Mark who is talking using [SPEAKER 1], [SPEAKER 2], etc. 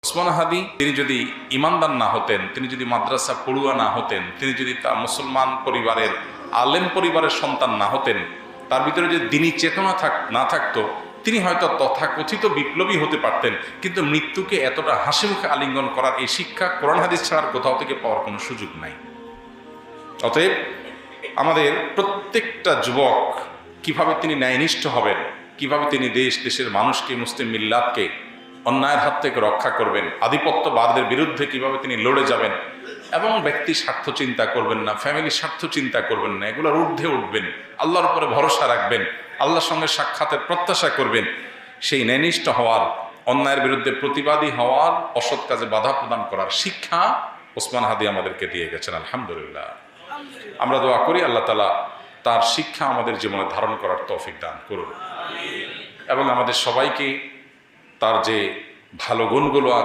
[SPEAKER 1] ওসমান হাদি তিনি যদি ইমানদার না হতেন, তিনি যদি মাদ্রাসা পড়ুয়া না হতেন, তিনি যদি তার মুসলমান পরিবারের আলেম পরিবারের সন্তান না হতেন, তার ভিতরে যদি দিনী চেতনা না থাকতো, তিনি হয়তো তথাকথিত বিপ্লবী হতে পারতেন। কিন্তু মৃত্যুকে এতটা হাসি মুখে আলিঙ্গন করার এই শিক্ষা কোরআন হাদিস ছাড়ার কোথাও থেকে পাওয়ার কোনো সুযোগ নাই। অতএব আমাদের প্রত্যেকটা যুবক কিভাবে তিনি ন্যায়নিষ্ঠ হবেন, কিভাবে তিনি দেশের মানুষকে, মুসলিম মিল্লাতকে অন্যায়ের হাত থেকে রক্ষা করবেন, আধিপত্যবাদের বিরুদ্ধে কিভাবে তিনি লড়ে যাবেন এবং ব্যক্তি স্বার্থ চিন্তা করবেন না, ফ্যামিলির স্বার্থ চিন্তা করবেন না, এগুলোর ঊর্ধ্বে উঠবেন, আল্লাহর উপরে ভরসা রাখবেন, আল্লাহর সঙ্গে সাক্ষাতের প্রত্যাশা করবেন, সেই ন্যায়নিষ্ঠ হওয়ার, অন্যায়ের বিরুদ্ধে প্রতিবাদী হওয়ার, অসৎ কাজে বাধা প্রদান করার শিক্ষা ওসমান হাদি আমাদেরকে দিয়ে গেছেন। আলহামদুলিল্লাহ। আমরা দোয়া করি আল্লাহ তাআলা তার শিক্ষা আমাদের জীবনে ধারণ করার তৌফিক দান করুন এবং আমাদের সবাইকে তার যে ভালো গুণগুলো আছে